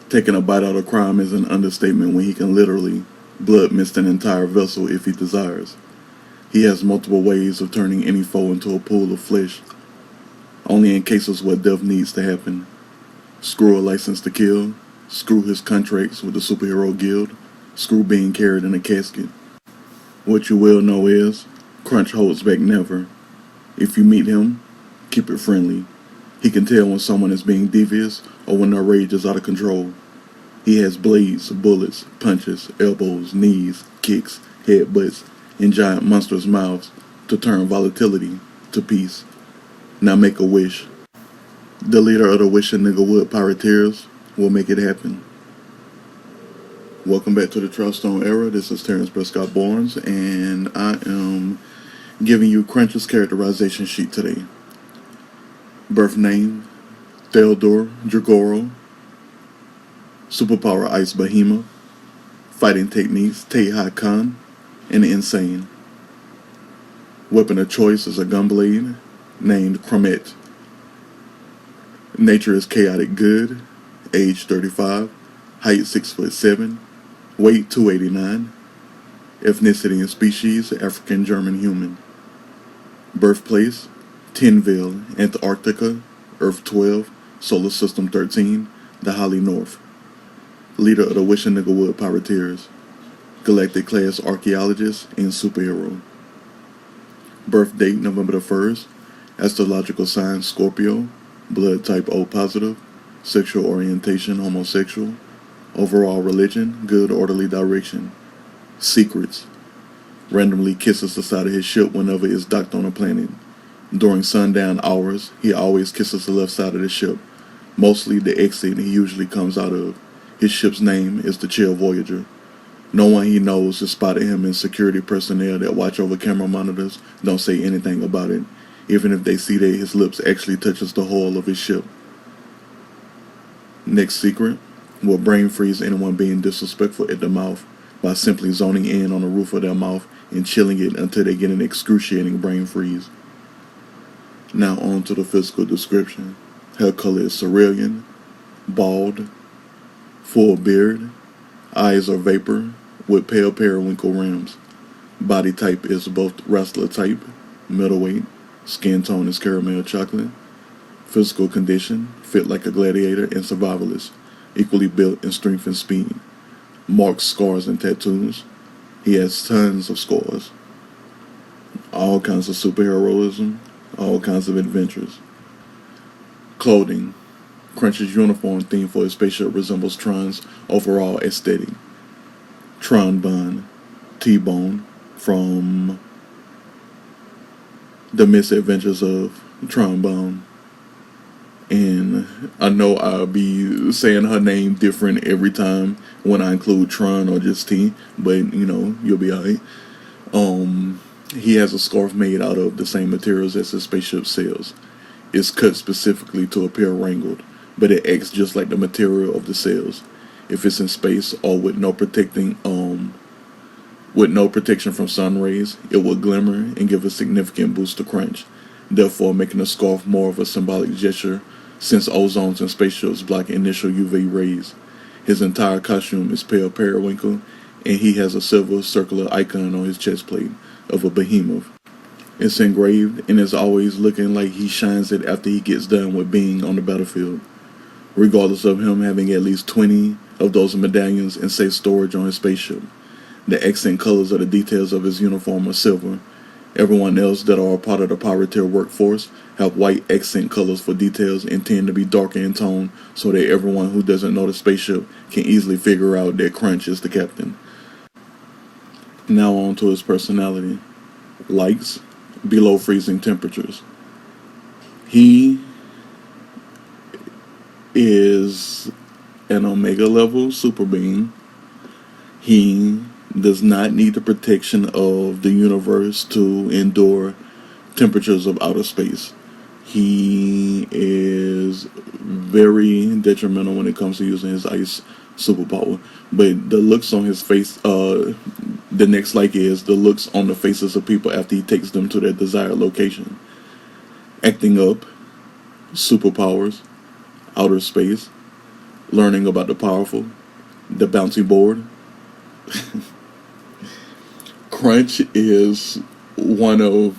Taking a bite out of crime is an understatement when he can literally blood mist an entire vessel if he desires. He has multiple ways of turning any foe into a pool of flesh, only in cases where death needs to happen. Screw a license to kill, screw his contracts with the superhero guild, screw being carried in a casket. What you will know is, Crunch holds back never. If you meet him, keep it friendly. He can tell when someone is being devious or when their rage is out of control. He has blades, bullets, punches, elbows, knees, kicks, headbutts, and giant monstrous mouths to turn volatility to peace. Now make a wish. The leader of the Wish a Nigga Wood Pirateers will make it happen. Welcome back to the Troutstone Era. This is Terrence Prescott Barnes, and I am giving you Crunch's characterization sheet today. Birth name, Theodore Dragoro. Superpower Ice Behemoth. Fighting techniques, Teihai Khan, and Insane. Weapon of choice is a gunblade named Chromet. Nature is chaotic good. Age 35. Height 6'7". Weight 289. Ethnicity and species, African German human. Birthplace, Tinville, Antarctica, Earth 12, Solar System 13, the Holly North. Leader of the Wish a Nigga Wood Pirateers. Galactic class archaeologist and superhero. Birth date November the 1st. Astrological sign Scorpio. Blood type O positive. Sexual orientation homosexual. Overall religion good orderly direction. Secrets. Randomly kisses the side of his ship whenever it's docked on a planet. During sundown hours, he always kisses the left side of the ship, mostly the exit he usually comes out of. His ship's name is the Chill Voyager. No one he knows has spotted him, and security personnel that watch over camera monitors don't say anything about it, even if they see that his lips actually touches the hull of his ship. Next secret, will brain freeze anyone being disrespectful at the mouth by simply zoning in on the roof of their mouth and chilling it until they get an excruciating brain freeze. Now on to the physical description. Hair color is cerulean, bald, full beard, eyes are vapor with pale periwinkle rims. Body type is both wrestler type, middleweight, skin tone is caramel chocolate. Physical condition, fit like a gladiator and survivalist, equally built in strength and speed. Marks, scars, and tattoos. He has tons of scars. All kinds of superheroism, all kinds of adventures. Clothing. Crunch's uniform theme for his spaceship resembles Tron's overall aesthetic. Tron Bun, T-Bone, from The Misadventures of Tron Bone. And I know I'll be saying her name different every time when I include Tron or just T, but you'll be alright. He has a scarf made out of the same materials as his spaceship sails. It's cut specifically to appear wrangled, but it acts just like the material of the sails. If it's in space or with no protection from sun rays, it will glimmer and give a significant boost to Crunch, therefore making the scarf more of a symbolic gesture since ozones and spaceships block initial UV rays. His entire costume is pale periwinkle, and he has a silver circular icon on his chest plate of a behemoth. It's engraved and is always looking like he shines it after he gets done with being on the battlefield. Regardless of him having at least 20 of those medallions in safe storage on his spaceship, the accent colors of the details of his uniform are silver. Everyone else that are a part of the pirateer workforce have white accent colors for details and tend to be darker in tone so that everyone who doesn't know the spaceship can easily figure out that Crunch is the captain. Now on to his personality. Likes below freezing temperatures. He is an Omega level super being. He does not need the protection of the universe to endure temperatures of outer space. He is very detrimental when it comes to using his ice superpower. But the looks on his face, the next like is the looks on the faces of people after he takes them to their desired location. acting up, superpowers, outer space, learning about the powerful, the bounty board. Crunch is one of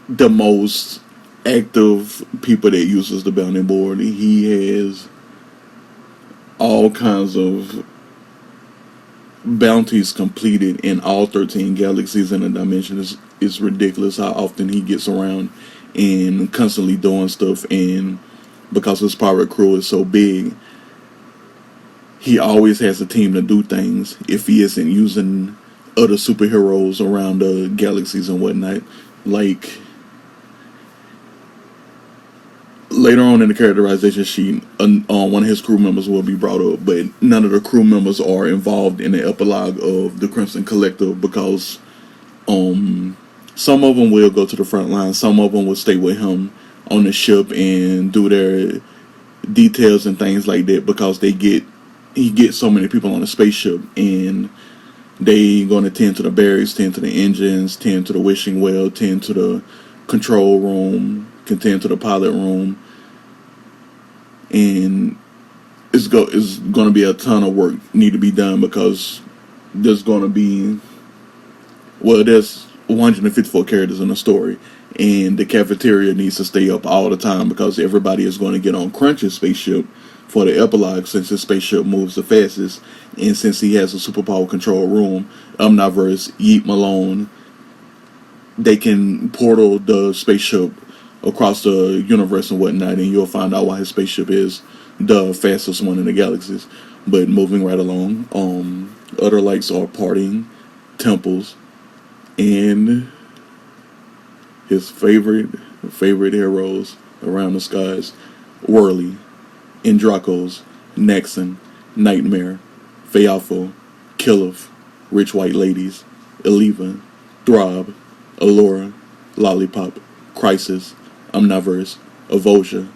the most active people that uses the bounty board. He has all kinds of bounties completed in all 13 galaxies in a dimension. It's ridiculous how often he gets around and constantly doing stuff, and because his pirate crew is so big, he always has a team to do things if he isn't using other superheroes around the galaxies and whatnot. Like, later on in the characterization sheet, one of his crew members will be brought up, but none of the crew members are involved in the epilogue of the Crimson Collective because some of them will go to the front line, some of them will stay with him on the ship and do their details and things like that because he gets so many people on the spaceship, and they going to tend to the barracks, tend to the engines, tend to the wishing well, tend to the control room, can tend to the pilot room, and it's going to be a ton of work need to be done because there's going to be, well, there's 154 characters in the story, and the cafeteria needs to stay up all the time because everybody is going to get on Crunch's spaceship for the epilogue, since his spaceship moves the fastest, and since he has a superpower control room, Omniverse, Yeet Malone, they can portal the spaceship across the universe and whatnot, and you'll find out why his spaceship is the fastest one in the galaxies. But moving right along, other likes are partying, temples, and his favorite heroes around the skies: Whirly, Indracos, Nexon, Nightmare, Fealfo, Killif, Rich White Ladies, Eleva, Throb, Allura, Lollipop, Crisis, Omniverse, Avosia,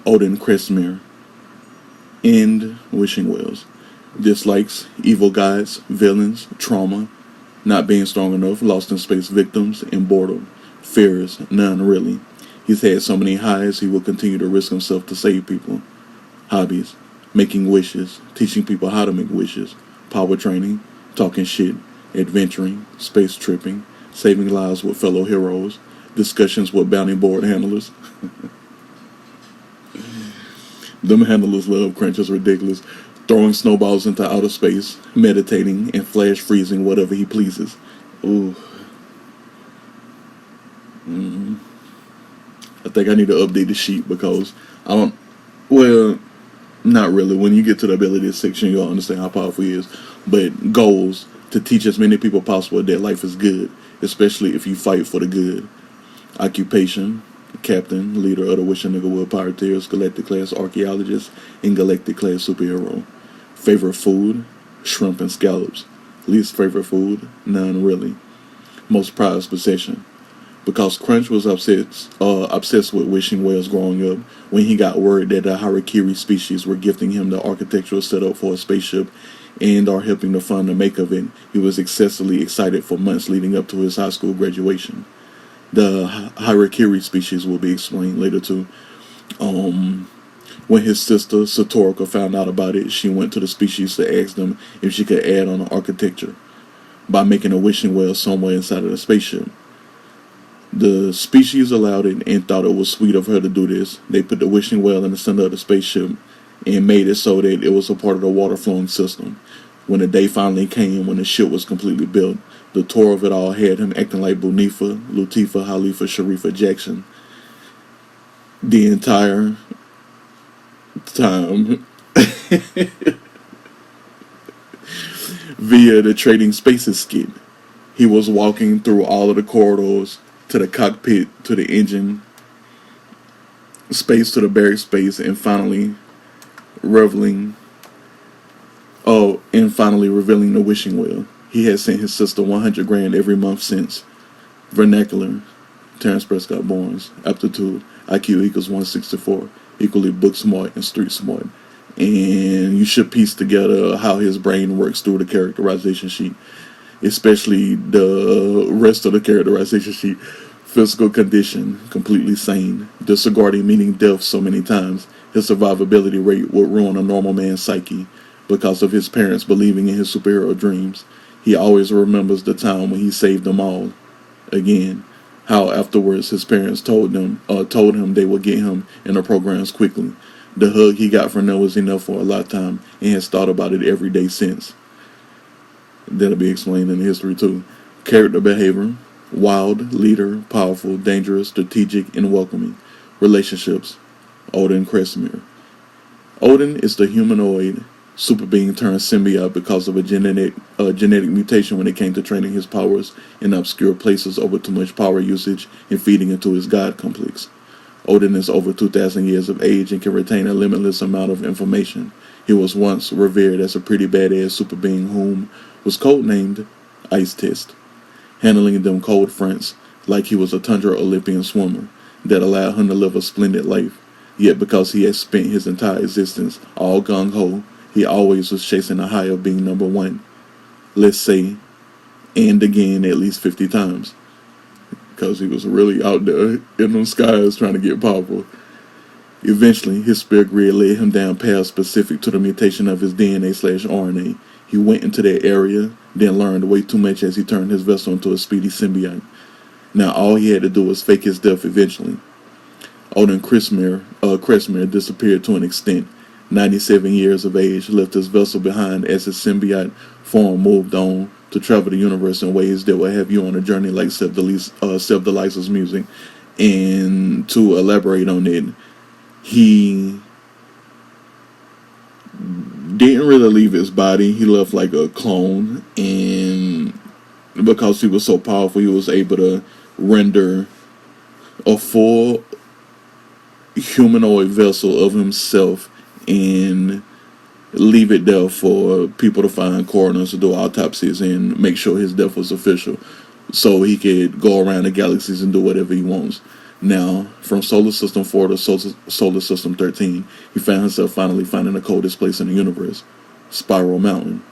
Odin Crestmere, and Wishing Wells. Dislikes: evil gods, villains, trauma, not being strong enough, lost in space victims, and boredom. Fears: none really. He's had so many highs, he will continue to risk himself to save people. Hobbies: making wishes, teaching people how to make wishes, power training, talking shit, adventuring, space tripping, saving lives with fellow heroes, discussions with bounty board handlers. Them handlers love Crunch, is ridiculous. Throwing snowballs into outer space, meditating, and flash freezing whatever he pleases. Ooh. I think I need to update the sheet because I don't, well, not really. When you get to the abilities section, you'll understand how powerful he is. But goals: to teach as many people possible that life is good, especially if you fight for the good. Occupation: captain, leader of the Wishing Niggerwood Pirateers, Galactic class archaeologist, and Galactic class superhero. Favorite food: shrimp and scallops. Least favorite food: none really. Most prized possession: because Crunch was obsessed with wishing wells growing up, when he got word that the Harakiri species were gifting him the architectural setup for a spaceship and are helping to fund the make of it, he was excessively excited for months leading up to his high school graduation. The Harakiri species will be explained later too. When his sister Satorka found out about it, she went to the species to ask them if she could add on the architecture by making a wishing well somewhere inside of the spaceship. The species allowed it and thought it was sweet of her to do this. They put the wishing well in the center of the spaceship and made it so that it was a part of the water flowing system. When the day finally came, when the ship was completely built, the tour of it all had him acting like Bunifa, Lutifa, Halifa, Sharifa Jackson the entire time via the Trading Spaces skit. He was walking through all of the corridors to the cockpit, to the engine space, to the barrack space, and finally revealing the wishing well. He had sent his sister 100 grand every month since. Vernacular: Terrence Prescott Barnes. Aptitude: IQ equals 164. Equally book smart and street smart. And you should piece together how his brain works through the characterization sheet, especially the rest of the characterization sheet. physical condition, completely sane, disregarding meeting death so many times, his survivability rate would ruin a normal man's psyche because of his parents believing in his superhero dreams. He always remembers the time when he saved them all. Again, how afterwards his parents told him they would get him in the programs quickly. The hug he got from them was enough for a lifetime, and has thought about it every day since. That'll be explained in the history too. Character behavior: wild, leader, powerful, dangerous, strategic, and welcoming. Relationships: Odin Kresimir. Odin is the humanoid super being turned symbiote because of a genetic mutation when it came to training his powers in obscure places over too much power usage and feeding into his god complex. Odin is over 2,000 years of age and can retain a limitless amount of information. He was once revered as a pretty badass super being whom was codenamed Ice Test, handling them cold fronts like he was a tundra Olympian swimmer that allowed him to live a splendid life. Yet because he had spent his entire existence all gung-ho, he always was chasing the high of being number one. Let's say, and again at least 50 times. Because he was really out there in them skies trying to get powerful. Eventually, his spirit grid led him down paths specific to the mutation of his DNA/RNA. He went into that area, then learned way too much as he turned his vessel into a speedy symbiote. Now all he had to do was fake his death eventually. Odin Kresimir disappeared to an extent. 97 years of age, left his vessel behind as his symbiote form moved on to travel the universe in ways that will have you on a journey like Self-Delice's music. And to elaborate on it, he didn't really leave his body. He left like a clone, and because he was so powerful, he was able to render a full humanoid vessel of himself and leave it there for people to find coroners to do autopsies and make sure his death was official, so he could go around the galaxies and do whatever he wants. Now, from Solar System 4 to Solar System 13, he found himself finally finding the coldest place in the universe, Spiral Mountain.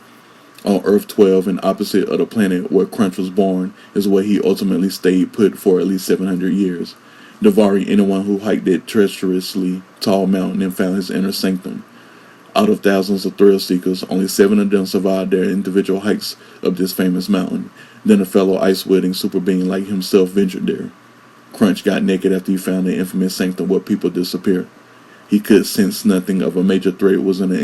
On Earth 12, and opposite of the planet where Crunch was born, is where he ultimately stayed put for at least 700 years, devouring anyone who hiked that treacherously tall mountain and found his inner sanctum. Out of thousands of thrill seekers, only 7 of them survived their individual hikes of this famous mountain. Then a fellow ice-wielding super being like himself ventured there. Crunch got naked after he found the infamous sanctum where people disappear. He could sense nothing of a major threat was in the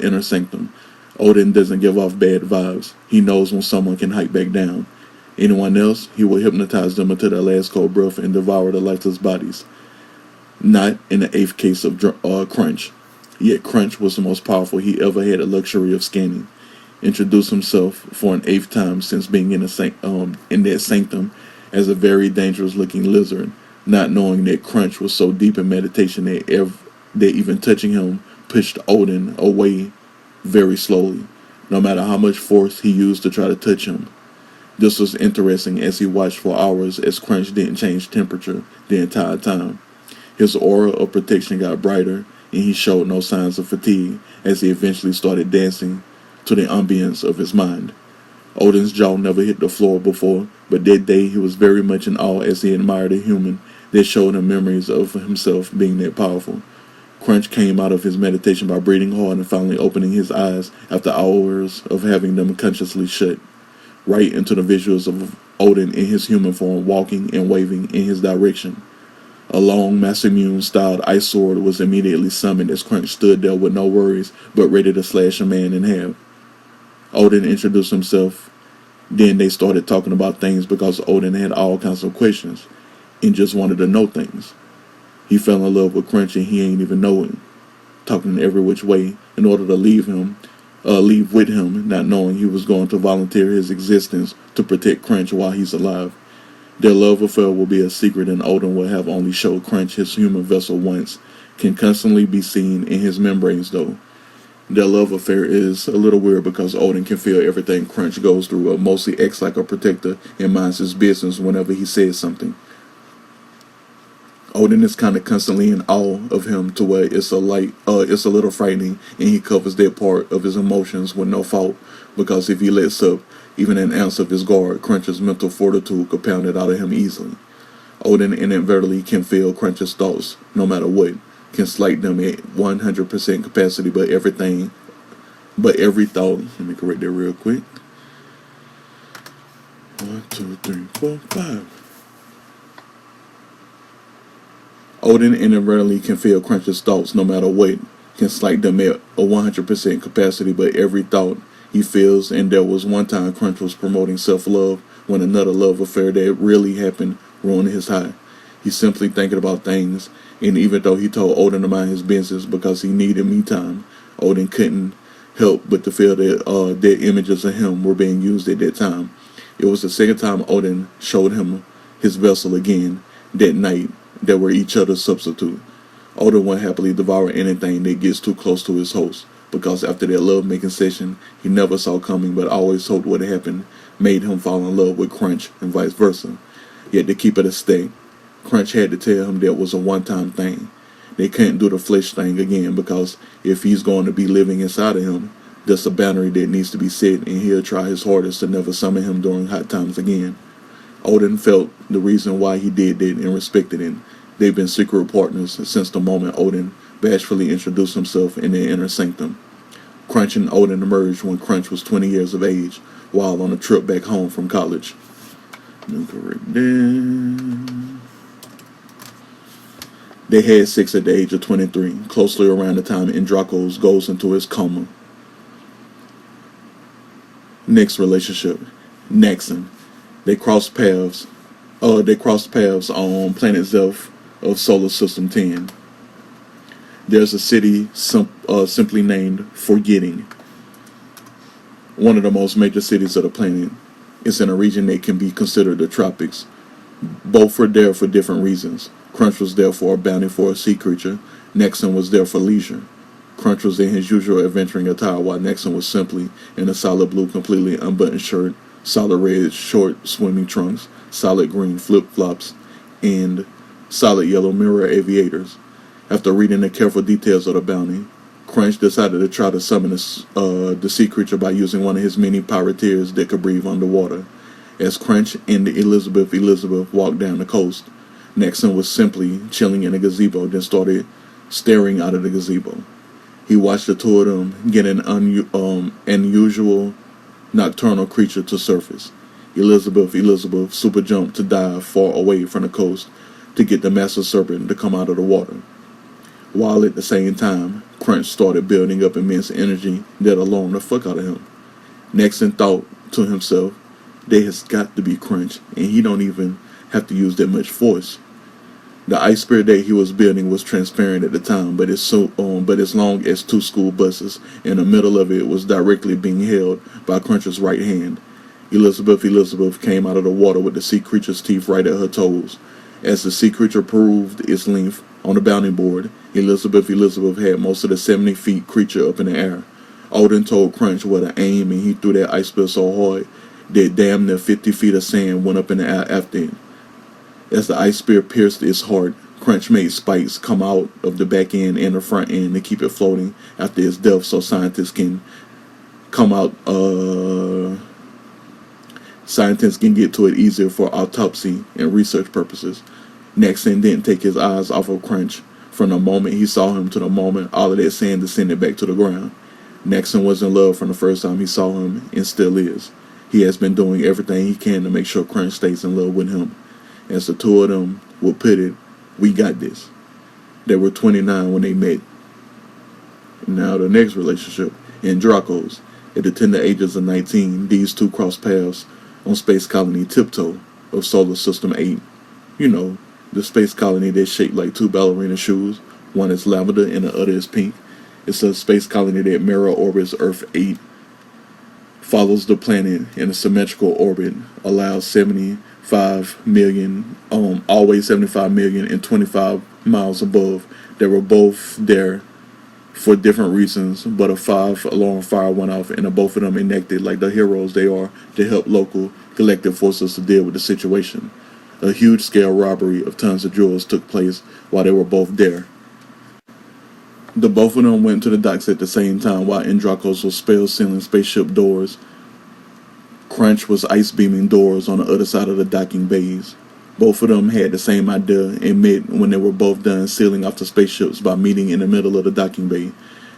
inner sanctum. Odin doesn't give off bad vibes. He knows when someone can hike back down. Anyone else, he will hypnotize them until their last cold breath and devour the lifeless bodies. Not in the 8th case of Crunch. Yet Crunch was the most powerful he ever had the luxury of scanning. Introduced himself for an 8th time since being in that sanctum as a very dangerous looking lizard, not knowing that Crunch was so deep in meditation that even touching him pushed Odin away very slowly, no matter how much force he used to try to touch him. This was interesting as he watched for hours as Crunch didn't change temperature the entire time. His aura of protection got brighter, and he showed no signs of fatigue as he eventually started dancing to the ambience of his mind. Odin's jaw never hit the floor before, but that day he was very much in awe as he admired a human that showed him memories of himself being that powerful. Crunch came out of his meditation by breathing hard and finally opening his eyes after hours of having them consciously shut, right into the visuals of Odin in his human form walking and waving in his direction. A long Masamune-styled ice sword was immediately summoned as Crunch stood there with no worries but ready to slash a man in half. Odin introduced himself. Then they started talking about things because Odin had all kinds of questions and just wanted to know things. He fell in love with Crunch and he ain't even know him, talking every which way in order to leave with him, not knowing he was going to volunteer his existence to protect Crunch while he's alive. Their love affair will be a secret, and Odin will have only showed Crunch his human vessel once, can constantly be seen in his membranes though. Their love affair is a little weird because Odin can feel everything Crunch goes through, but mostly acts like a protector and minds his business whenever he says something. Odin is kind of constantly in awe of him to where it's a little frightening, and he covers that part of his emotions with no fault, because if he lets up even an ounce of his guard, Crunch's mental fortitude could pound it out of him easily. Odin inadvertently can feel Crunch's thoughts, no matter what, can slight them at 100% capacity, but every thought, let me correct that real quick. 1, 2, 3, 4, 5. Odin inadvertently can feel Crunch's thoughts, no matter what, can slight them at a 100% capacity, but every thought he feels. And there was one time Crunch was promoting self-love when another love affair that really happened ruined his high. He's simply thinking about things, and even though he told Odin to mind his business because he needed me time, Odin couldn't help but to feel that their images of him were being used at that time. It was the second time Odin showed him his vessel again that night. That were each other's substitute. Odin won't happily devour anything that gets too close to his host, because after that love-making session he never saw coming but always hoped what happened made him fall in love with Crunch and vice versa. Yet to keep it a stay, Crunch had to tell him that was a one-time thing. They couldn't do the flesh thing again, because if he's going to be living inside of him, there's a boundary that needs to be set, and he'll try his hardest to never summon him during hot times again. Odin felt the reason why he did that and respected it. They've been secret partners since the moment Odin bashfully introduced himself in their inner sanctum. Crunch and Odin emerged when Crunch was 20 years of age, while on a trip back home from college. Incorrect there. They had sex at the age of 23, closely around the time Androcles goes into his coma. Next relationship, Naxxon. They crossed paths on planet Zelf of Solar System 10. There's a city simply named Forgetting. One of the most major cities of the planet. It's in a region that can be considered the tropics. Both were there for different reasons. Crunch was there for a bounty for a sea creature. Naxxon was there for leisure. Crunch was in his usual adventuring attire, while Naxxon was simply in a solid blue, completely unbuttoned shirt, solid red short swimming trunks, solid green flip-flops, and solid yellow mirror aviators. After reading the careful details of the bounty, Crunch decided to try to summon the sea creature by using one of his many pirateers that could breathe underwater. As Crunch and Elizabeth walked down the coast, Naxxon was simply chilling in a gazebo, then started staring out of the gazebo. He watched the two of them get an unusual nocturnal creature to surface. Elizabeth super jumped to dive far away from the coast to get the master serpent to come out of the water. While at the same time, Crunch started building up immense energy that alarmed the fuck out of him. Naxxon thought to himself, there has got to be Crunch, and he don't even have to use that much force. The ice spear that he was building was transparent at the time, but as long as two school buses, and the middle of it was directly being held by Crunch's right hand. Elizabeth came out of the water with the sea creature's teeth right at her toes. As the sea creature proved its length on the bounty board, Elizabeth had most of the 70 feet creature up in the air. Odin told Crunch where to aim, and he threw that ice spear so hard that damn near 50 feet of sand went up in the air after it. As the ice spear pierced its heart, Crunch made spikes come out of the back end and the front end to keep it floating after its death, so scientists can get to it easier for autopsy and research purposes. Naxxon didn't take his eyes off of Crunch from the moment he saw him to the moment all of that sand descended back to the ground. Naxxon was in love from the first time he saw him, and still is. He has been doing everything he can to make sure Crunch stays in love with him. As the two of them would put it, we got this. They were 29 when they met. Now the next relationship, Androcles. At the tender ages of 19, these two crossed paths on space colony Tiptoe of Solar System 8. You know, the space colony that's shaped like two ballerina shoes. One is lavender and the other is pink. It's a space colony that mirror orbits Earth 8, follows the planet in a symmetrical orbit, allows 75 million and 25 miles above. They were both there for different reasons, but a 5-alarm fire went off, and both of them enacted like the heroes they are to help local collective forces to deal with the situation. A huge-scale robbery of tons of jewels took place while they were both there. The both of them went to the docks at the same time while Androcles was spell-sealing spaceship doors. Crunch was ice-beaming doors on the other side of the docking bays. Both of them had the same idea and met when they were both done sealing off the spaceships by meeting in the middle of the docking bay.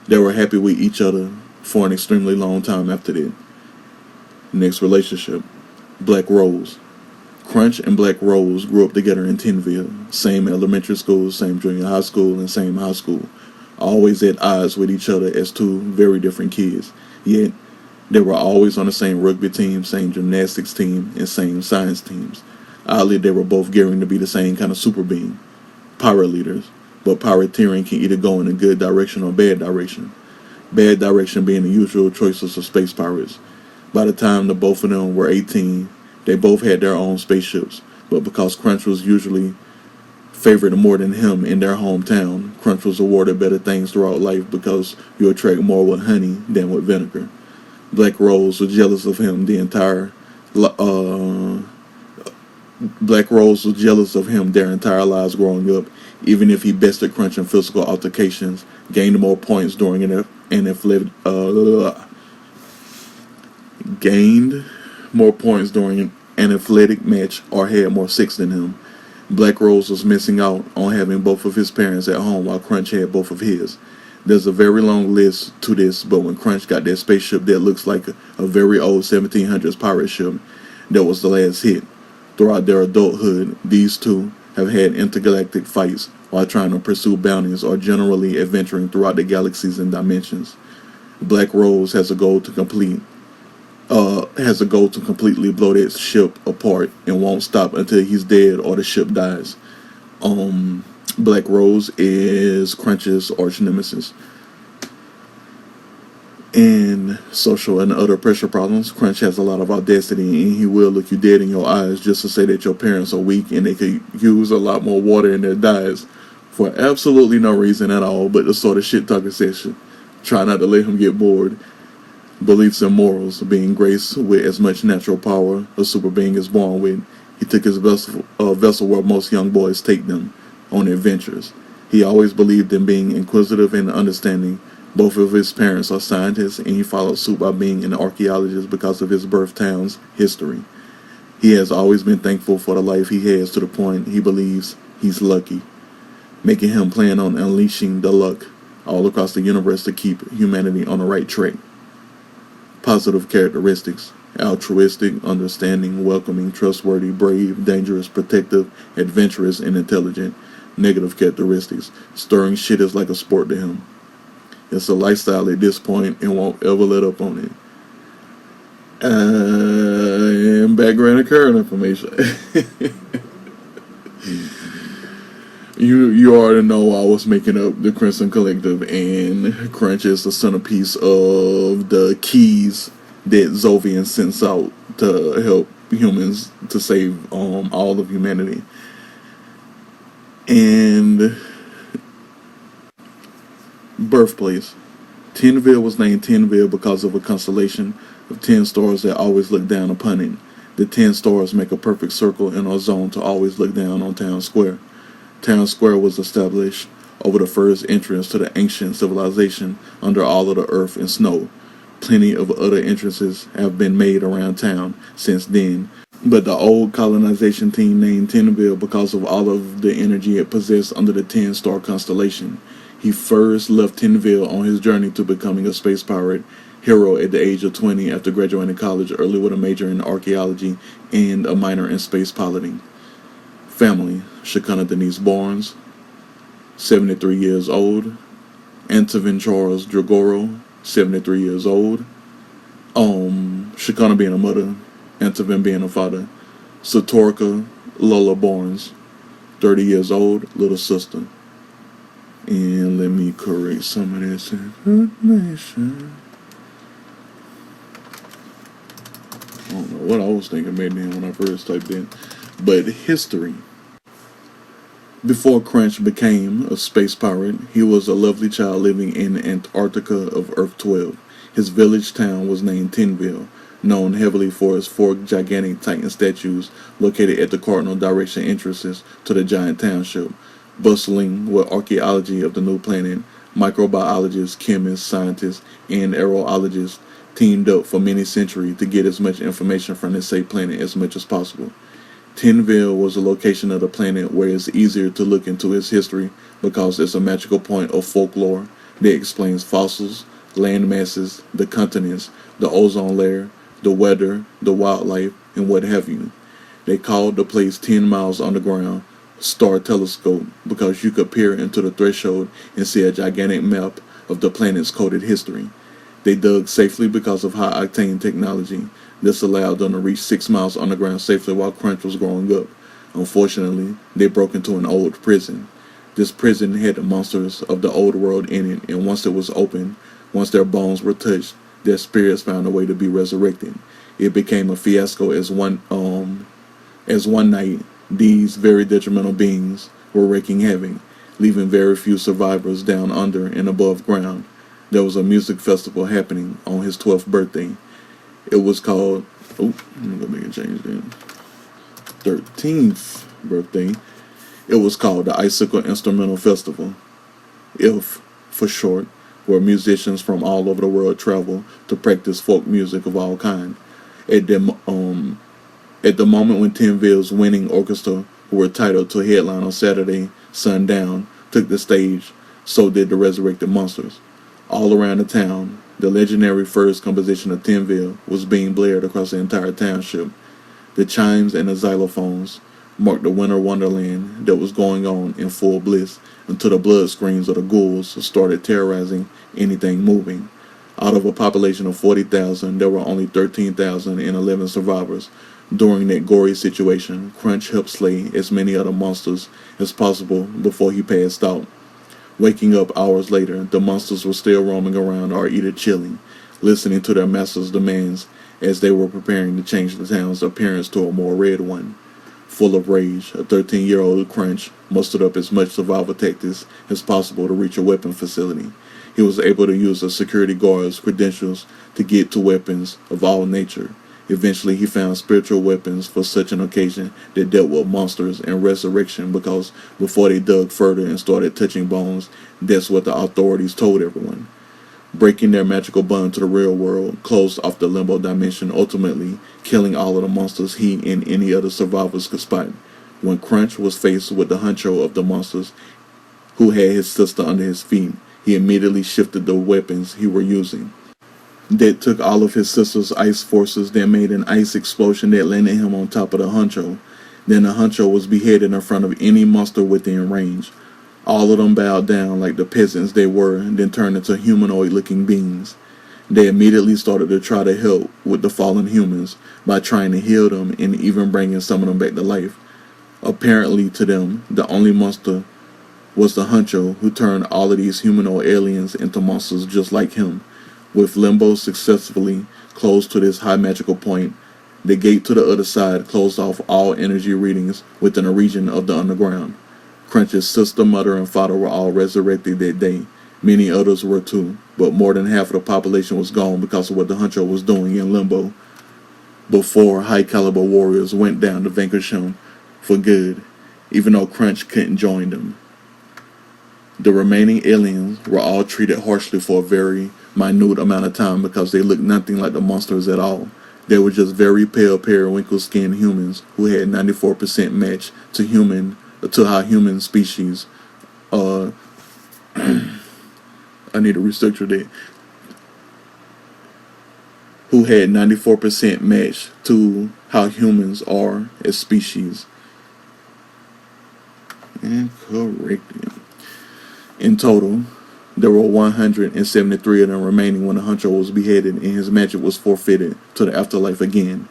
They were happy with each other for an extremely long time after that. Next relationship, Black Rose. Crunch and Black Rose grew up together in Tinville. Same elementary school, same junior high school, and same high school. Always at odds with each other as two very different kids. Yet, they were always on the same rugby team, same gymnastics team, and same science teams. Oddly, they were both gearing to be the same kind of super being. Pirate leaders. But pirateering can either go in a good direction or bad direction. Bad direction being the usual choices of space pirates. By the time the both of them were 18, they both had their own spaceships. But because Crunch was usually favored more than him in their hometown, Crunch was awarded better things throughout life because you attract more with honey than with vinegar. Black Rose was jealous of him the entire Black Rose was jealous of him their entire lives growing up, even if he bested Crunch in physical altercations, gained more points during gained more points during an athletic match, or had more sex than him. Black Rose was missing out on having both of his parents at home while Crunch had both of his. There's a very long list to this, but when Crunch got that spaceship that looks like a very old 1700s pirate ship, that was the last hit. Throughout their adulthood, these two have had intergalactic fights while trying to pursue bounties or generally adventuring throughout the galaxies and dimensions. Black Rose has a goal to completely blow that ship apart and won't stop until he's dead or the ship dies. Black Rose is Crunch's arch nemesis. In social and other pressure problems, Crunch has a lot of audacity, and he will look you dead in your eyes just to say that your parents are weak and they could use a lot more water in their diets for absolutely no reason at all but the sort of shit talking session. Try not to let him get bored. Beliefs and morals, being graced with as much natural power a super being is born with. He took his vessel where most young boys take them, on adventures. He always believed in being inquisitive and understanding. Both of his parents are scientists, and he followed suit by being an archaeologist because of his birth town's history. He has always been thankful for the life he has to the point he believes he's lucky, making him plan on unleashing the luck all across the universe to keep humanity on the right track. Positive characteristics: altruistic, understanding, welcoming, trustworthy, brave, dangerous, protective, adventurous, and intelligent. Negative characteristics: stirring shit is like a sport to him. It's a lifestyle at this point and won't ever let up on it. And background and current information. You already know I was making up the Crimson Collective, and Crunch is the centerpiece of the keys that Zovian sends out to help humans to save all of humanity. And birthplace. Tinville was named Tinville because of a constellation of 10 stars that always look down upon it. The 10 stars make a perfect circle in our zone to always look down on Town Square. Town Square was established over the first entrance to the ancient civilization under all of the earth and snow. Plenty of other entrances have been made around town since then, but the old colonization team named Tinville because of all of the energy it possessed under the 10-star constellation. He first left Tinville on his journey to becoming a space pirate hero at the age of 20 after graduating college early with a major in archaeology and a minor in space piloting. Family: Shakana Denise Barnes, 73 years old. Antonin Charles Dragoro, 73 years old. Shakana being a mother, Antonin being a father. Satorka Lola Barnes, 30 years old, little sister. And let me correct some of this information. I don't know what I was thinking back then when I first typed in. But history. Before Crunch became a space pirate, he was a lovely child living in Antarctica of Earth 12. His village town was named Tinville, known heavily for its 4 gigantic Titan statues located at the cardinal direction entrances to the giant township. Bustling with archaeology of the new planet, microbiologists, chemists, scientists, and aerologists teamed up for many centuries to get as much information from this safe planet as much as possible. Tinville was the location of the planet where it's easier to look into its history because it's a magical point of folklore that explains fossils, land masses, the continents, the ozone layer, the weather, the wildlife, and what have you. They called the place 10 miles underground Star Telescope because you could peer into the threshold and see a gigantic map of the planet's coded history. They dug safely because of high-octane technology. This allowed them to reach 6 miles underground safely while Crunch was growing up. Unfortunately, they broke into an old prison. This prison had the monsters of the old world in it, and once it was opened, once their bones were touched, their spirits found a way to be resurrected. It became a fiasco as one night these very detrimental beings were wreaking havoc, leaving very few survivors down under and above ground. There was a music festival happening on his 12th birthday. It was called, let me go make a change then. 13th birthday. It was called the Icicle Instrumental Festival, IF for short, where musicians from all over the world travel to practice folk music of all kinds. At the moment when Tinville's winning orchestra, who were titled to headline on Saturday sundown, took the stage, so did the resurrected monsters. All around the town, the legendary first composition of Tinville was being blared across the entire township. The chimes and the xylophones marked the winter wonderland that was going on in full bliss until the blood screams of the ghouls started terrorizing anything moving. Out of a population of 40,000, there were only 13,011 survivors. During that gory situation, Crunch helped slay as many of the monsters as possible before he passed out. Waking up hours later, the monsters were still roaming around or either chilling, listening to their masters' demands as they were preparing to change the town's appearance to a more red one. Full of rage, a 13-year-old Crunch mustered up as much survival tactics as possible to reach a weapon facility. He was able to use a security guard's credentials to get to weapons of all nature. Eventually, he found spiritual weapons for such an occasion that dealt with monsters and resurrection because before they dug further and started touching bones, that's what the authorities told everyone. Breaking their magical bond to the real world, closed off the limbo dimension, ultimately killing all of the monsters he and any other survivors could spot. When Crunch was faced with the huncho of the monsters, who had his sister under his feet, he immediately shifted the weapons he were using. That took all of his sister's ice forces, that made an ice explosion that landed him on top of the huncho. Then the huncho was beheaded in front of any monster within range. All of them bowed down like the peasants they were, and then turned into humanoid-looking beings. They immediately started to try to help with the fallen humans by trying to heal them and even bringing some of them back to life. Apparently to them, the only monster was the huncho, who turned all of these humanoid aliens into monsters just like him. With Limbo successfully closed to this high magical point, the gate to the other side closed off all energy readings within a region of the underground. Crunch's sister, mother, and father were all resurrected that day. Many others were too, but more than half of the population was gone because of what the huncho was doing in Limbo before high-caliber warriors went down to vanquish him for good, even though Crunch couldn't join them. The remaining aliens were all treated harshly for a very minute amount of time because they looked nothing like the monsters at all. They were just very pale, periwinkle-skinned humans who had 94% match to how human species. I need to restructure that. Who had 94% match to how humans are as species. Incorrect. In total, there were 173 of them remaining when the huncho was beheaded and his magic was forfeited to the afterlife again.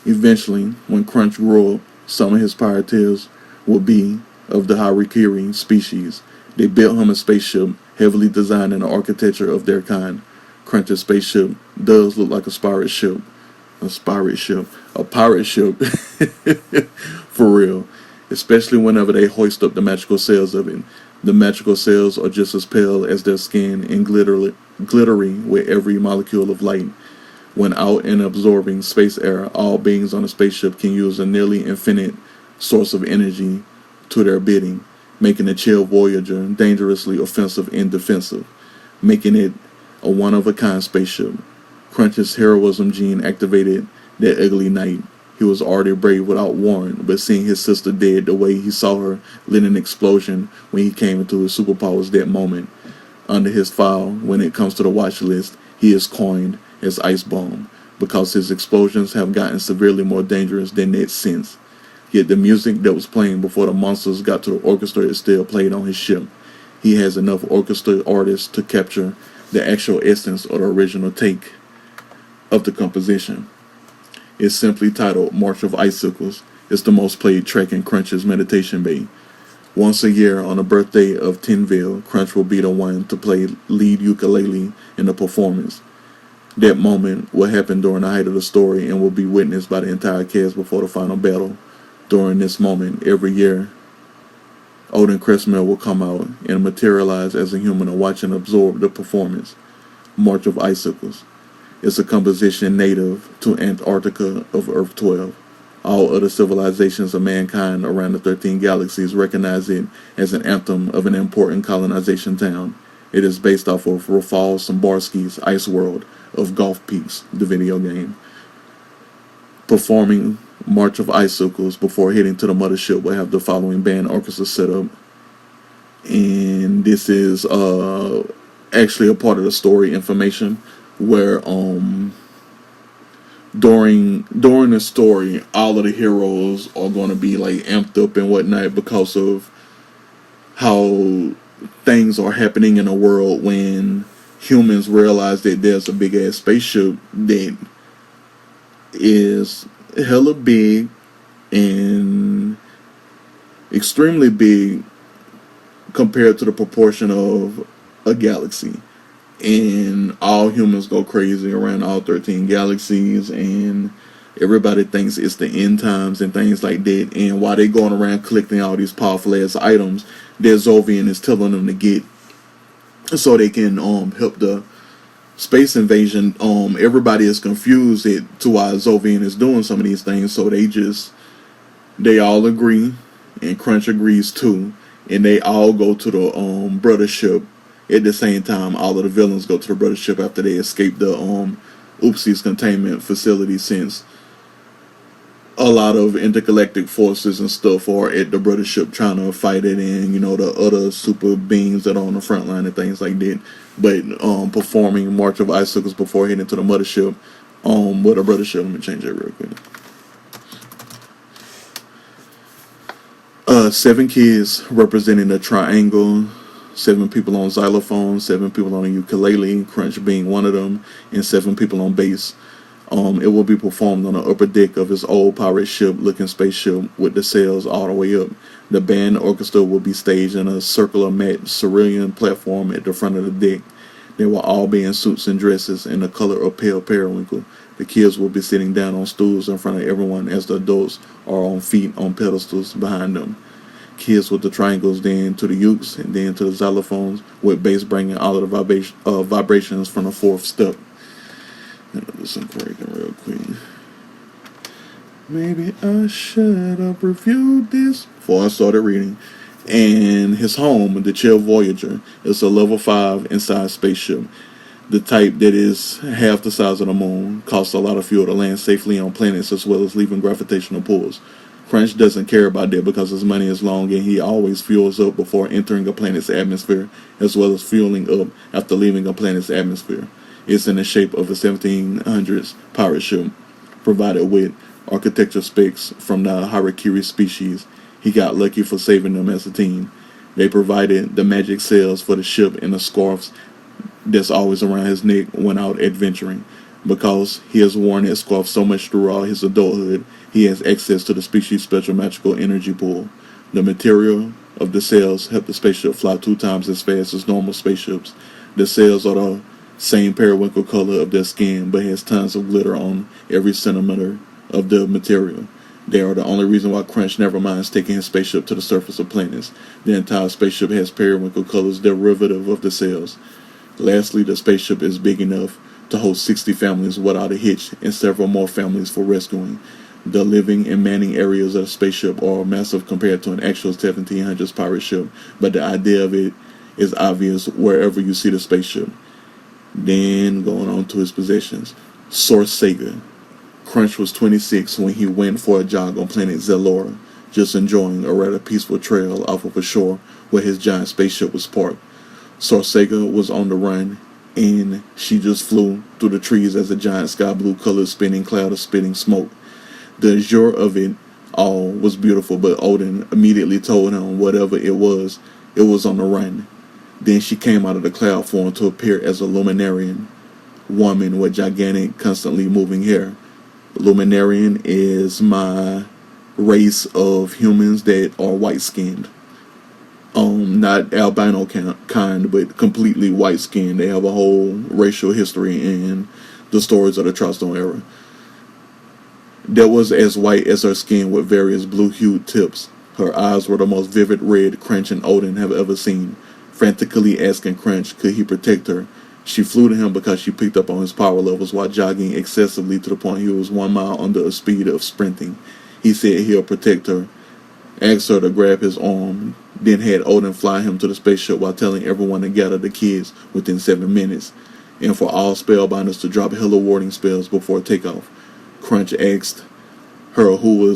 Eventually, when Crunch grew up, some of his pirates would be of the Harikiri species. They built him a spaceship heavily designed in the architecture of their kind. Crunch's spaceship does look like a pirate ship. A pirate ship. For real. Especially whenever they hoist up the magical sails of it. The magical sails are just as pale as their skin and glittery with every molecule of light. When out and absorbing space air, all beings on a spaceship can use a nearly infinite source of energy to their bidding, making the chill Voyager dangerously offensive and defensive, making it a one-of-a-kind spaceship. Crunch's heroism gene activated that ugly night. He was already brave without warrant, but seeing his sister dead the way he saw her lit an explosion when he came into his superpowers that moment. Under his file, when it comes to the watch list, he is coined as Ice Bomb, because his explosions have gotten severely more dangerous than that since. Yet the music that was playing before the monsters got to the orchestra is still played on his ship. He has enough orchestra artists to capture the actual essence of the original take of the composition. It's simply titled March of Icicles. It's the most played track in Crunch's Meditation Bay. Once a year, on the birthday of Tinville, Crunch will be the one to play lead ukulele in the performance. That moment will happen during the height of the story and will be witnessed by the entire cast before the final battle. During this moment, every year, Odin Crestmel will come out and materialize as a human and watch and absorb the performance. March of Icicles. It's a composition native to Antarctica of Earth 12. All other civilizations of mankind around the 13 galaxies recognize it as an anthem of an important colonization town. It is based off of Rafal Sambarsky's Ice World of Golf Peaks, the video game. Performing March of Icicles before heading to the mothership will have the following band orchestra set up. And this is actually a part of the story information where during the story, all of the heroes are going to be like amped up and whatnot because of how things are happening in the world when humans realize that there's a big ass spaceship that is hella big and extremely big compared to the proportion of a galaxy. And all humans go crazy around all 13 galaxies, and everybody thinks it's the end times and things like that. And while they're going around collecting all these powerful ass items that Zovian is telling them to get so they can help the space invasion, everybody is confused to why Zovian is doing some of these things. So they all agree, and Crunch agrees too, and they all go to the brothership. At the same time, all of the villains go to the brothership after they escape the Oopsie's containment facility, since a lot of intergalactic forces and stuff are at the brothership trying to fight it, and the other super beings that are on the front line and things like that. But performing March of Icicles before heading to the mothership, with the brothership, let me change that real quick. 7 kids representing the triangle. 7 people on xylophone, 7 people on a ukulele, Crunch being one of them, and 7 people on bass. It will be performed on the upper deck of his old pirate ship-looking spaceship with the sails all the way up. The band orchestra will be staged in a circular matte cerulean platform at the front of the deck. They will all be in suits and dresses in the color of pale periwinkle. The kids will be sitting down on stools in front of everyone as the adults are on feet on pedestals behind them. Kids with the triangles, then to the ukes, and then to the xylophones, with bass bringing all of the vibrations from the 4th step. I'm gonna do some breaking real quick. Maybe I should have reviewed this before I started reading. And his home, the Chill Voyager, is a level 5 inside spaceship. The type that is half the size of the moon, costs a lot of fuel to land safely on planets as well as leaving gravitational pulls. Crunch doesn't care about that because his money is long and he always fuels up before entering a planet's atmosphere, as well as fueling up after leaving a planet's atmosphere. It's in the shape of a 1700s pirate ship, provided with architecture specs from the Harakiri species. He got lucky for saving them as a team. They provided the magic sails for the ship and the scarves that's always around his neck when out adventuring. Because he has worn that scarf so much throughout his adulthood, he has access to the species' special magical energy pool. The material of the sails help the spaceship fly 2 times as fast as normal spaceships. The sails are the same periwinkle color of their skin, but has tons of glitter on every centimeter of the material. They are the only reason why Crunch never minds taking his spaceship to the surface of planets. The entire spaceship has periwinkle colors derivative of the sails. Lastly, the spaceship is big enough to host 60 families without a hitch and several more families for rescuing. The living and manning areas of the spaceship are massive compared to an actual 1700s pirate ship, but the idea of it is obvious wherever you see the spaceship. Then going on to his possessions. Source Sega. Crunch was 26 when he went for a jog on planet Zelora, just enjoying a rather peaceful trail off of a shore where his giant spaceship was parked. Sorsega was on the run, and she just flew through the trees as a giant sky blue colored spinning cloud of spitting smoke. The azure of it all was beautiful, but Odin immediately told him whatever it was on the run. Then she came out of the cloud form to appear as a Luminarian woman with gigantic, constantly moving hair. Luminarian is my race of humans that are white-skinned. Not albino kind, but completely white-skinned. They have a whole racial history in the stories of the Trostone era. That was as white as her skin with various blue-hued tips. Her eyes were the most vivid red Crunch and Odin have ever seen. Frantically asking Crunch could he protect her, she flew to him because she picked up on his power levels while jogging excessively to the point he was 1 mile under a speed of sprinting. He said he'll protect her, asked her to grab his arm, then had Odin fly him to the spaceship while telling everyone to gather the kids within 7 minutes, and for all spellbinders to drop hella warding spells before takeoff. Crunch asked her who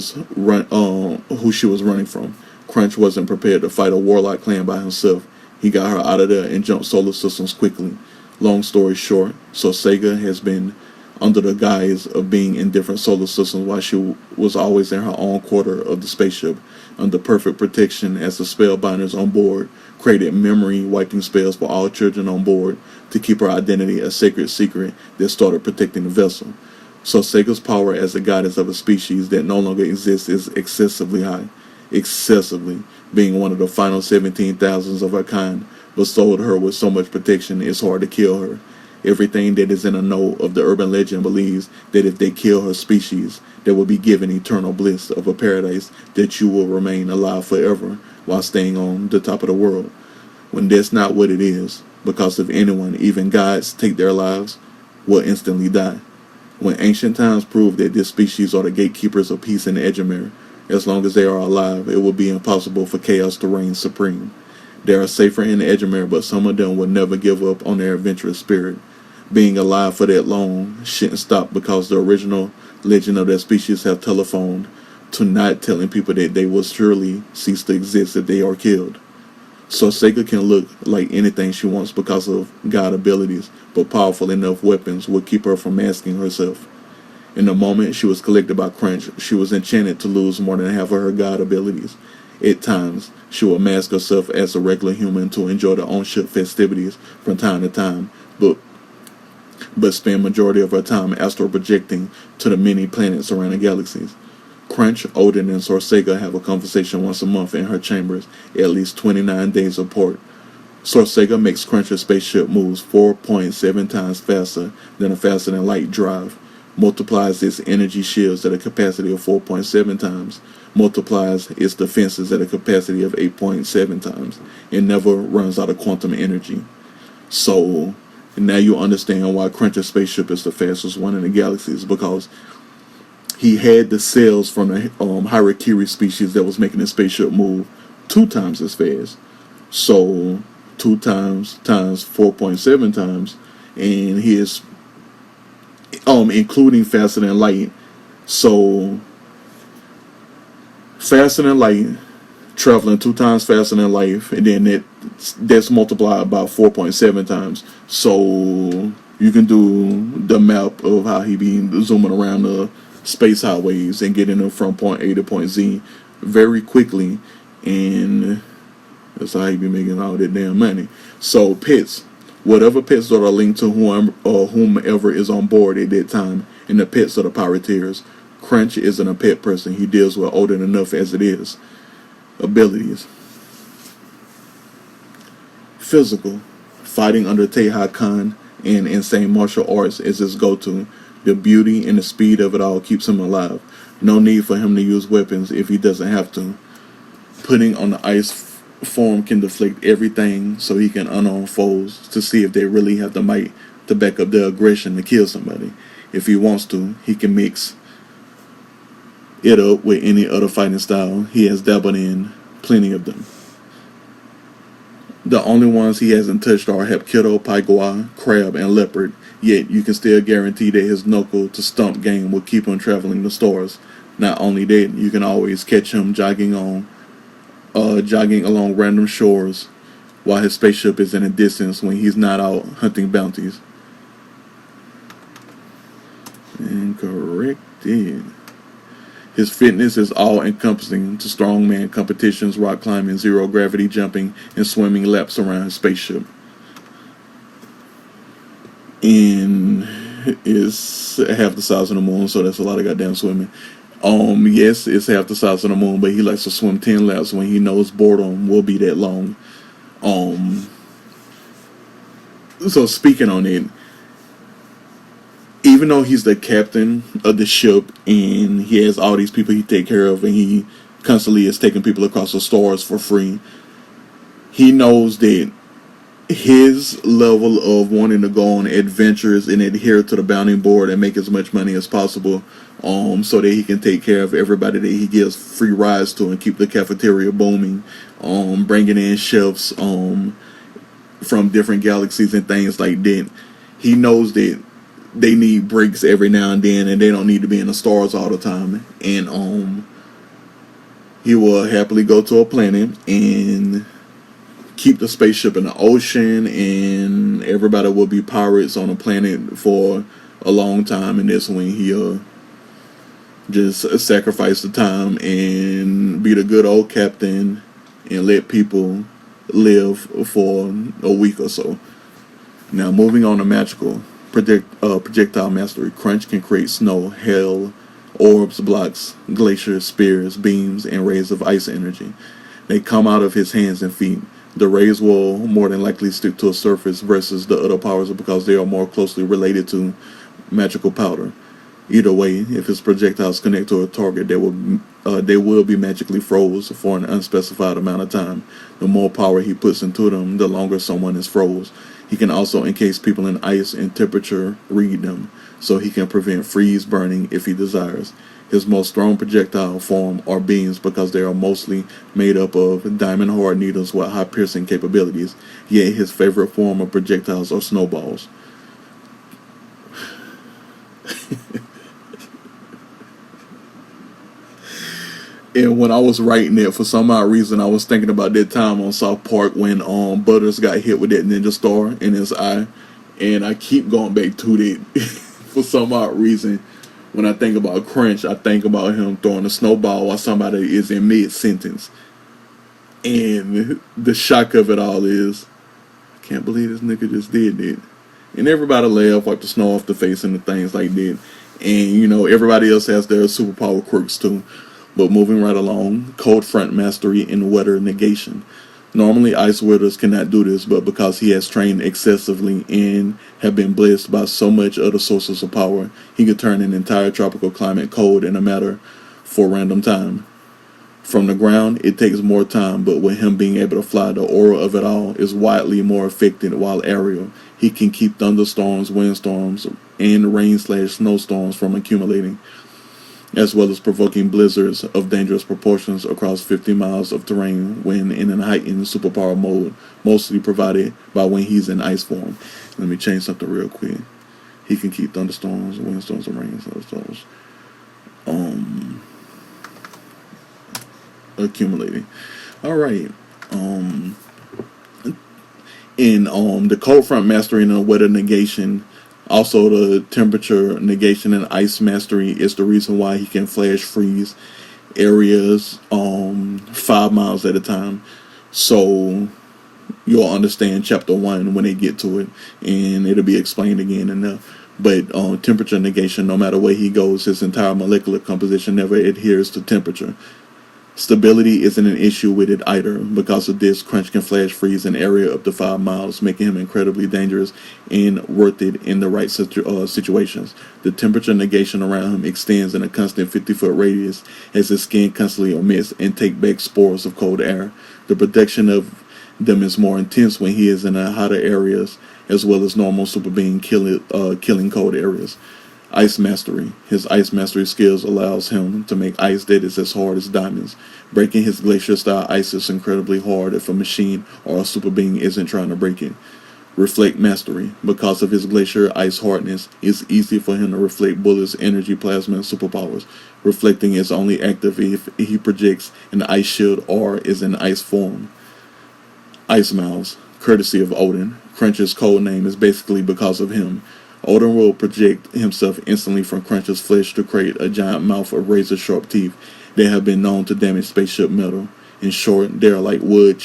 she was running from. Crunch wasn't prepared to fight a warlock clan by himself. He got her out of there and jumped solar systems quickly. Long story short, Sorsega has been under the guise of being in different solar systems while she was always in her own quarter of the spaceship, under perfect protection as the spellbinders on board created memory wiping spells for all children on board to keep her identity a sacred secret that started protecting the vessel. Sorsega's power as a goddess of a species that no longer exists is excessively high. Excessively, being one of the final 17,000s of her kind, bestowed her with so much protection it's hard to kill her. Everything that is in a know of the urban legend believes that if they kill her species, they will be given eternal bliss of a paradise that you will remain alive forever while staying on the top of the world. When that's not what it is, because if anyone, even gods, take their lives, will instantly die. When ancient times proved that this species are the gatekeepers of peace in Edgemere, as long as they are alive, it will be impossible for chaos to reign supreme. They are safer in Edgemere, but some of them will never give up on their adventurous spirit. Being alive for that long shouldn't stop because the original legend of that species have telephoned to not telling people that they will surely cease to exist if they are killed. Sorsega can look like anything she wants because of god abilities, but powerful enough weapons will keep her from masking herself. In the moment she was collected by Crunch, she was enchanted to lose more than half of her god abilities. At times, she would mask herself as a regular human to enjoy the on-ship festivities from time to time, but spend majority of her time astral projecting to the many planets around the galaxies. Crunch, Odin, and Sorsega have a conversation once a month in her chambers, at least 29 days apart. Sorsega makes Crunch's spaceship moves 4.7 times faster than a faster-than-light drive, multiplies its energy shields at a capacity of 4.7 times, multiplies its defenses at a capacity of 8.7 times, and never runs out of quantum energy. So, now you understand why Crunch's spaceship is the fastest one in the galaxies, because he had the cells from the Harakiri species that was making the spaceship move 2 times as fast. So 2 times 4.7 times, and he is including faster than light. So faster than light, traveling 2 times faster than light, and then that's multiplied by 4.7 times. So you can do the map of how he be zooming around the space highways and getting them from point A to point Z very quickly, and that's how he be making all that damn money. So pets, whatever pets that are linked to whomever is on board at that time, and the pets are the pirateers. Crunch isn't a pet person. He deals with Odin enough as it is. Abilities. Physical. Fighting under Teha Khan and insane martial arts is his go-to. The beauty and the speed of it all keeps him alive. No need for him to use weapons if he doesn't have to. Putting on the ice form can deflect everything so he can unarm foes to see if they really have the might to back up their aggression to kill somebody. If he wants to, he can mix it up with any other fighting style. He has dabbled in plenty of them. The only ones he hasn't touched are Hepkido, Paigua, Crab, and Leopard, yet you can still guarantee that his knuckle to stump game will keep him traveling the stars. Not only that, you can always catch him jogging along random shores while his spaceship is in the distance when he's not out hunting bounties. Incorrected. His fitness is all-encompassing to strongman competitions, rock climbing, zero-gravity jumping, and swimming laps around his spaceship. And it's half the size of the moon, so that's a lot of goddamn swimming. Yes, it's half the size of the moon, but he likes to swim 10 laps when he knows boredom will be that long. So speaking on it, even though he's the captain of the ship and he has all these people he take care of and he constantly is taking people across the stars for free, he knows that his level of wanting to go on adventures and adhere to the bounty board and make as much money as possible, so that he can take care of everybody that he gives free rides to and keep the cafeteria booming, bringing in chefs from different galaxies and things like that. He knows that they need breaks every now and then, and they don't need to be in the stars all the time. And he will happily go to a planet and keep the spaceship in the ocean, and everybody will be pirates on a planet for a long time. And that's when he'll just sacrifice the time and be the good old captain and let people live for a week or so. Now, moving on to magical. Projectile Mastery. Crunch can create snow, hail, orbs, blocks, glaciers, spears, beams, and rays of ice energy. They come out of his hands and feet. The rays will more than likely stick to a surface versus the other powers because they are more closely related to magical powder. Either way, if his projectiles connect to a target, they will be magically froze for an unspecified amount of time. The more power he puts into them, the longer someone is froze. He can also encase people in ice and temperature read them, so he can prevent freeze burning if he desires. His most strong projectile form are beams because they are mostly made up of diamond-hard needles with high piercing capabilities, yet his favorite form of projectiles are snowballs. And when I was writing it, for some odd reason, I was thinking about that time on South Park when Butters got hit with that ninja star in his eye. And I keep going back to that for some odd reason. When I think about Crunch, I think about him throwing a snowball while somebody is in mid-sentence. And the shock of it all is, I can't believe this nigga just did that. And everybody laughed, wipe the snow off the face and the things like that. And, you know, everybody else has their superpower quirks too. But moving right along, Cold Front Mastery and Weather Negation. Normally Ice Withers cannot do this, but because he has trained excessively and have been blessed by so much other sources of power, he can turn an entire tropical climate cold in a matter for random time. From the ground, it takes more time, but with him being able to fly, the aura of it all is widely more affected while aerial. He can keep thunderstorms, windstorms, and rain/snowstorms from accumulating, as well as provoking blizzards of dangerous proportions across 50 miles of terrain when in a heightened superpower mode, mostly provided by when he's in ice form. Let me change something real quick. He can keep thunderstorms, windstorms, and rainstorms accumulating. Alright. In the Cold Front Mastery and the Weather Negation, also the Temperature Negation and Ice Mastery is the reason why he can flash freeze areas 5 miles at a time. So you'll understand chapter 1 when they get to it, and it'll be explained again in there. But temperature negation, no matter where he goes, his entire molecular composition never adheres to temperature. Stability isn't an issue with it either. Because of this, Crunch can flash freeze an area up to 5 miles, making him incredibly dangerous and worth it in the right situations. The temperature negation around him extends in a constant 50-foot radius as his skin constantly emits and takes back spores of cold air. The protection of them is more intense when he is in the hotter areas, as well as normal super being killing cold areas. Ice Mastery. His Ice Mastery skills allows him to make ice that is as hard as diamonds. Breaking his glacier-style ice is incredibly hard if a machine or a super being isn't trying to break it. Reflect Mastery. Because of his glacier ice hardness, it's easy for him to reflect bullets, energy, plasma, and superpowers. Reflecting is only active if he projects an ice shield or is in ice form. Ice Mouths. Courtesy of Odin. Crunch's code name is basically because of him. Odin will project himself instantly from Crunch's flesh to create a giant mouth of razor-sharp teeth that have been known to damage spaceship metal. In short, they are like wood.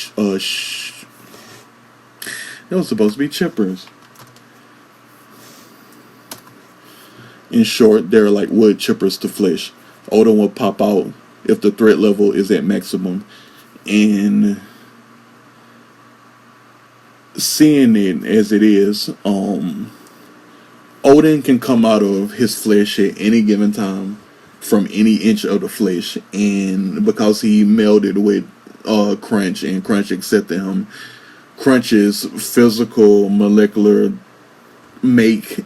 That was supposed to be chippers. In short, they're like wood chippers to flesh. Odin will pop out if the threat level is at maximum. And seeing it as it is, Odin can come out of his flesh at any given time from any inch of the flesh. And because he melded with Crunch and Crunch accepted him, Crunch's physical molecular make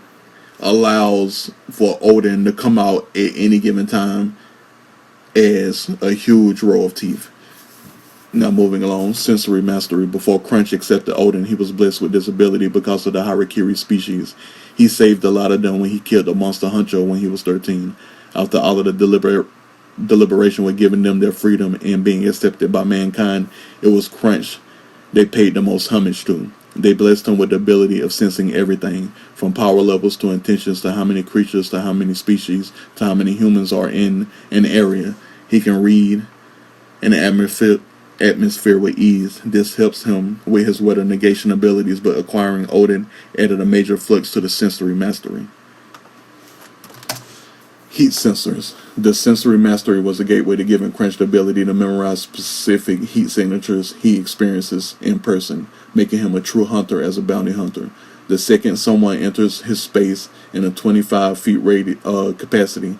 allows for Odin to come out at any given time as a huge row of teeth. Now moving along, Sensory Mastery. Before Crunch accepted Odin, he was blessed with this ability because of the Harakiri species. He saved a lot of them when he killed a monster hunter when he was 13. After all of the deliberation with giving them their freedom and being accepted by mankind, it was Crunch they paid the most homage to. They blessed him with the ability of sensing everything, from power levels to intentions to how many creatures to how many species to how many humans are in an area. He can read an atmosphere with ease. This helps him with his weather negation abilities, but acquiring Odin added a major flux to the Sensory Mastery. Heat Sensors. The Sensory Mastery was a gateway to giving Crunch the ability to memorize specific heat signatures he experiences in person, making him a true hunter as a bounty hunter. The second someone enters his space in a 25 feet capacity,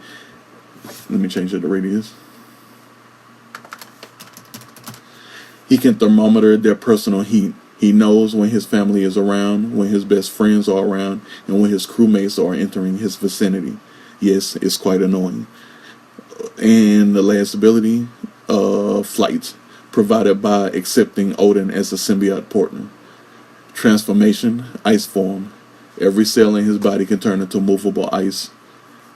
let me change it to radius, he can thermometer their personal heat. He knows when his family is around, when his best friends are around, and when his crewmates are entering his vicinity. Yes, it's quite annoying. And the last ability, Flight, provided by accepting Odin as a symbiote partner. Transformation, Ice Form. Every cell in his body can turn into movable ice,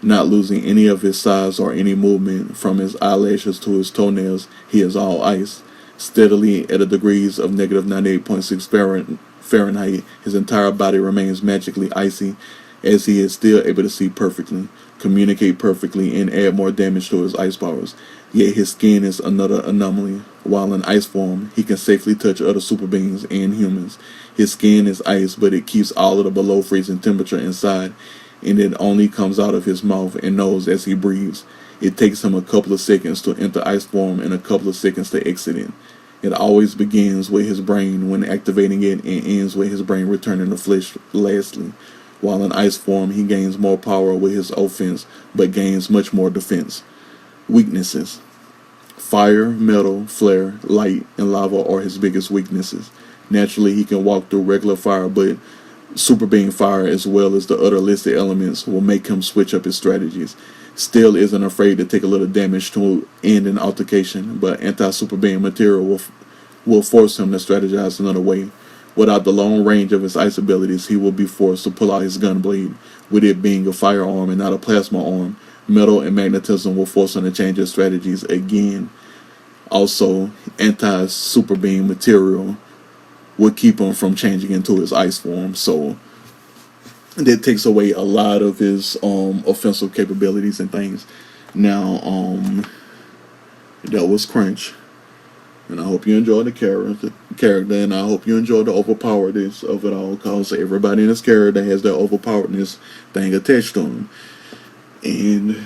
not losing any of his size or any movement. From his eyelashes to his toenails, he is all ice. Steadily at a degrees of negative 98.6 Fahrenheit, his entire body remains magically icy, as he is still able to see perfectly, communicate perfectly, and add more damage to his ice powers. Yet his skin is another anomaly. While in ice form, he can safely touch other super beings and humans. His skin is ice, but it keeps all of the below freezing temperature inside, and it only comes out of his mouth and nose as he breathes. It takes him a couple of seconds to enter ice form and a couple of seconds to exit it. It always begins with his brain when activating it and ends with his brain returning to flesh lastly. While in ice form, he gains more power with his offense, but gains much more defense. Weaknesses. Fire, metal, flare, light, and lava are his biggest weaknesses. Naturally, he can walk through regular fire, but super being fire as well as the other listed elements will make him switch up his strategies. Still isn't afraid to take a little damage to end an altercation, but anti-super being material will force him to strategize another way. Without the long range of his ice abilities, he will be forced to pull out his gun blade. With it being a firearm and not a plasma arm, metal and magnetism will force him to change his strategies again. Also, anti-super being material will keep him from changing into his ice form, so that takes away a lot of his offensive capabilities and things. Now, that was Crunch. And I hope you enjoyed the character, and I hope you enjoyed the overpoweredness of it all, because everybody in this character has that overpoweredness thing attached to them. And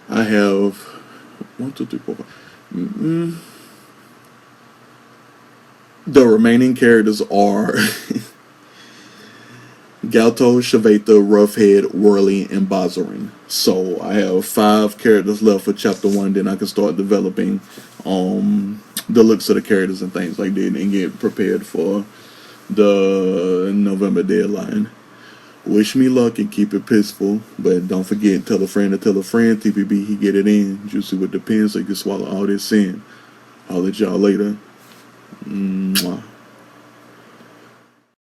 I have 1, 2, 3, 4, 5. The remaining characters are Galto, Shaveta, Roughhead, Whirly, and Bazarin. So I have 5 characters left for chapter 1. Then I can start developing the looks of the characters and things like that, and get prepared for the November deadline. Wish me luck and keep it peaceful. But don't forget, tell a friend to tell a friend. TPB, he get it in. Juicy with the pen so you can swallow all this sin. I'll let y'all later. Mwah.